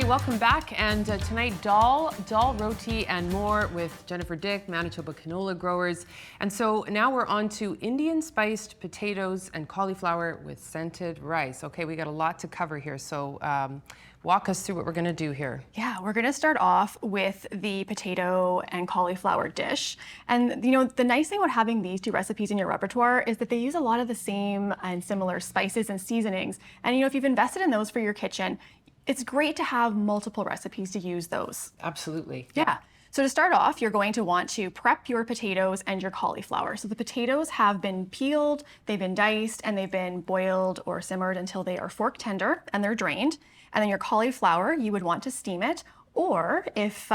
welcome back. And tonight, dal roti and more with Jennifer Dick, Manitoba canola growers. And so now we're on to Indian spiced potatoes and cauliflower with scented rice. Okay, we got a lot to cover here. So walk us through what we're gonna do here. Yeah, we're gonna start off with the potato and cauliflower dish. And you know, the nice thing about having these two recipes in your repertoire is that they use a lot of the same and similar spices and seasonings. And you know, if you've invested in those for your kitchen, it's great to have multiple recipes to use those. Absolutely. Yeah. So to start off, you're going to want to prep your potatoes and your cauliflower. So the potatoes have been peeled, they've been diced, and they've been boiled or simmered until they are fork tender and they're drained. And then your cauliflower, you would want to steam it. Or if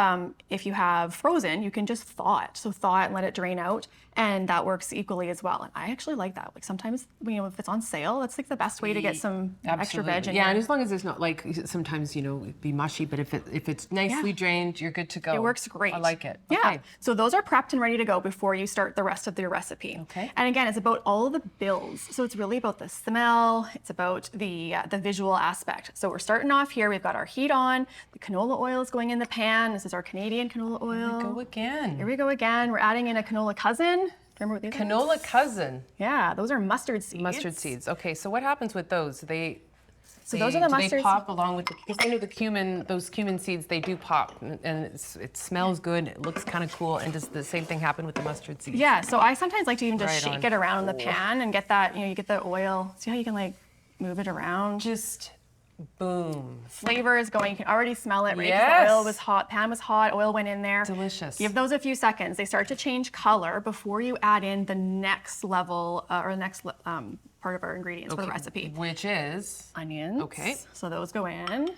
you have frozen, you can just thaw it. So thaw it and let it drain out, and that works equally as well. And I actually like that. Like sometimes, you know, if it's on sale, that's like the best way to get some extra veg in. Yeah, and as long as it's not like, sometimes, you know, it'd be mushy, but if it's nicely drained, you're good to go. It works great. I like it. Yeah. Okay. So those are prepped and ready to go before you start the rest of your recipe. Okay. And again, it's about all of the bills. So it's really about the smell. It's about the visual aspect. So we're starting off here. We've got our heat on. The canola oil is going in the pan. This is our Canadian canola oil. Here we go again. Here we go again. We're adding in a canola cousin. Remember what these are? Canola cousin. Yeah, those are mustard seeds. Mustard seeds. Okay, so what happens with those? So those are the mustard seeds. They pop along with because I know the cumin, those cumin seeds, they do pop, and it smells good. It looks kind of cool. And does the same thing happen with the mustard seeds? Yeah. So I sometimes like to even just Right shake it around in the pan and get that. You know, you get the oil. See how you can like move it around. Just boom. Flavor is going. You can already smell it, right? 'Cause Yes. the oil was hot, pan was hot, oil went in there. Delicious. Give those a few seconds. They start to change color before you add in the next level or the next part of our ingredients for the recipe. Which is? Onions. Okay. So those go in.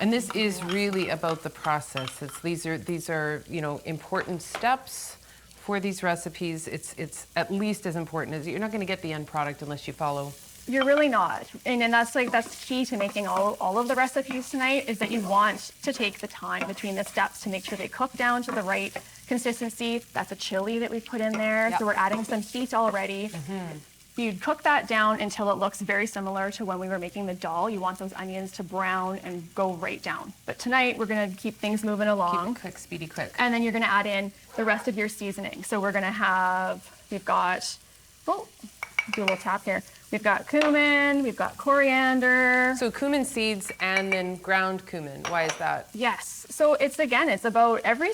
And this is really about the process. These are you know, important steps for these recipes. It's at least as important as you're not going to get the end product unless you follow. You're really not. And that's key to making all of the recipes tonight is that you want to take the time between the steps to make sure they cook down to the right consistency. That's a chili that we put in there. Yep. So we're adding some heat already. You'd cook that down until it looks very similar to when we were making the dal. You want those onions to brown and go right down. But tonight we're gonna keep things moving along. Keep it quick, speedy quick. And then you're gonna add in the rest of your seasoning. So we're gonna have, we've got, do a little tap here. We've got cumin, we've got coriander. So cumin seeds and then ground cumin. Why is that? Yes. So it's about every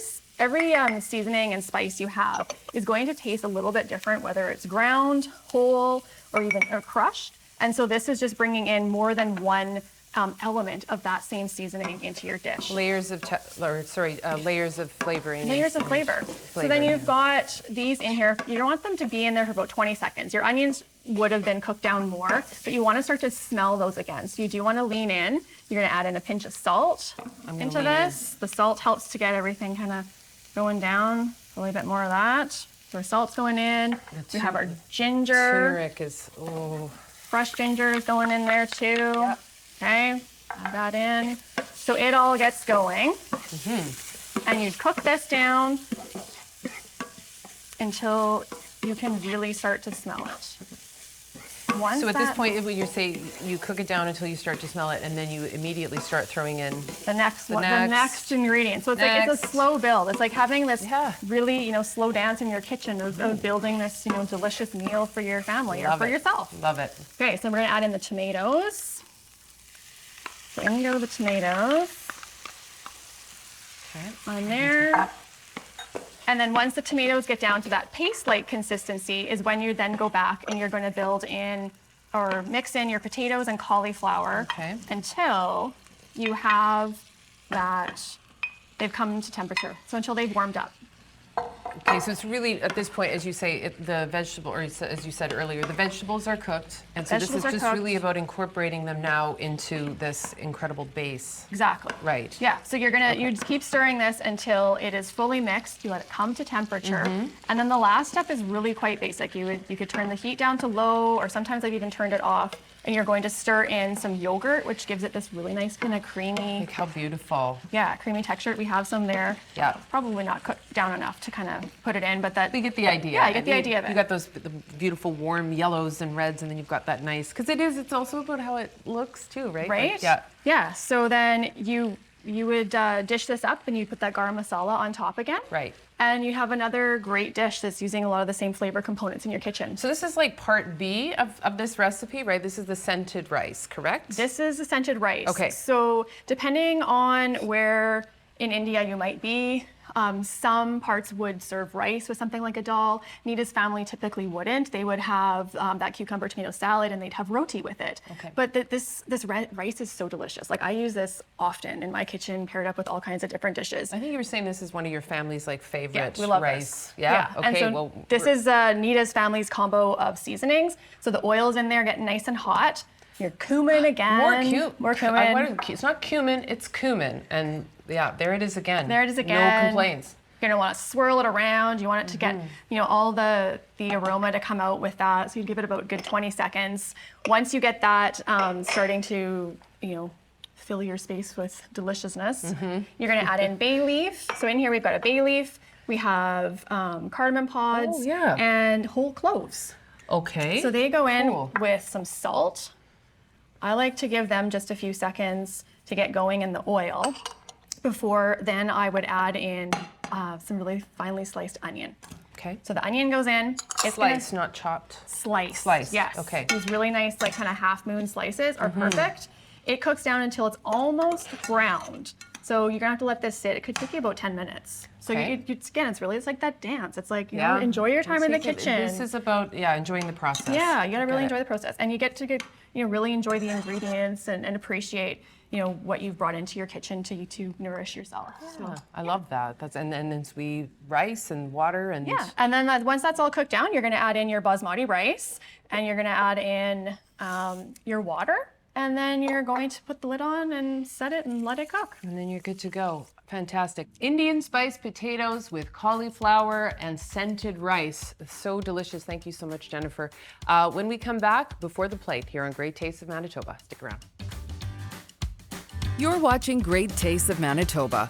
seasoning and spice you have is going to taste a little bit different, whether it's ground, whole, or crushed. And so this is just bringing in more than one element of that same seasoning into your dish. Layers of flavoring. Layers of flavor. So then you've got these in here. You don't want them to be in there for about 20 seconds. Your onions would have been cooked down more, but you want to start to smell those again. So you do want to lean in. You're going to add in a pinch of salt into this. The salt helps to get everything kind of going down. A little bit more of that. So our salt's going in. We have our ginger. Turmeric is, Fresh ginger is going in there too. Yep. Okay, add that in. So it all gets going. And you cook this down until you can really start to smell it. So at this point, when you say you cook it down until you start to smell it, and then you immediately start throwing in the next ingredient. So it's like it's a slow build. It's like having this really, you know, slow dance in your kitchen of building this, you know, delicious meal for your family or for yourself. Love it. Okay, so we're gonna add in the tomatoes. So in go the tomatoes. Okay. On there. And then once the tomatoes get down to that paste-like consistency is when you then go back and you're going to build in or mix in your potatoes and cauliflower until you have that they've come to temperature. So until they've warmed up. Okay, so it's really, at this point, as you say, the vegetable, or as you said earlier, the vegetables are cooked. And so this is just really about incorporating them now into this incredible base. Exactly. Right. Yeah, so you just keep stirring this until it is fully mixed. You let it come to temperature. And then the last step is really quite basic. You could turn the heat down to low, or sometimes I've even turned it off. and you're going to stir in some yogurt, which gives it this really nice kind of creamy, Look how beautiful. yeah, creamy texture. We have some there. Yeah. Probably not cooked down enough to kind of put it in, but that. You get the idea. Yeah, you get the idea of it. You got those the beautiful warm yellows and reds, and then you've got that nice, because it's also about how it looks too, right? Right? Like, yeah. Yeah, so then you would dish this up and you put that garam masala on top again. Right. And you have another great dish that's using a lot of the same flavor components in your kitchen. So this is like part B of this recipe, right? This is the scented rice, correct? This is the scented rice. Okay. So depending on where in India you might be, some parts would serve rice with something like a dal. Nita's family typically wouldn't. They would have that cucumber tomato salad and they'd have roti with it. Okay. But this rice is so delicious. Like I use this often in my kitchen, paired up with all kinds of different dishes. I think you were saying this is one of your family's like favorite we love rice. this. Yeah. And Okay. so Well, this is Nita's family's combo of seasonings. So the oil's in there, getting nice and hot. Your cumin again. More cumin. It's not cumin, it's cumin. And yeah, there it is again. There it is again. No complaints. You're gonna want to swirl it around. You want it to get, all the aroma to come out with that. So you give it about a good 20 seconds. Once you get that starting to, fill your space with deliciousness, you're gonna add in bay leaf. So in here we've got a bay leaf. We have cardamom pods and whole cloves. Okay. So they go in Cool. with some salt. I like to give them just a few seconds to get going in the oil. Before then I would add in some really finely sliced onion. Okay. So the onion goes in. It's Sliced, not chopped. Slice. Slice. Yes. Okay. These really nice, like kind of half moon slices are perfect. It cooks down until it's almost browned. So you're gonna have to let this sit. It could take you about 10 minutes. So Okay. it's like that dance. It's like, enjoy your time in the kitchen. This is about, enjoying the process. Yeah, you gotta really Get it. enjoy the process. And you get to really enjoy the ingredients and appreciate, what you've brought into your kitchen to nourish yourself. So, I love that. And then we rice and water and yeah, and then once that's all cooked down, you're gonna add in your basmati rice and you're gonna add in your water. And then you're going to put the lid on and set it and let it cook. And then you're good to go. Fantastic. Indian spiced potatoes with cauliflower and scented rice. So delicious. Thank you so much, Jennifer. When we come back, Before the Plate here on Great Tastes of Manitoba. Stick around. You're watching Great Tastes of Manitoba,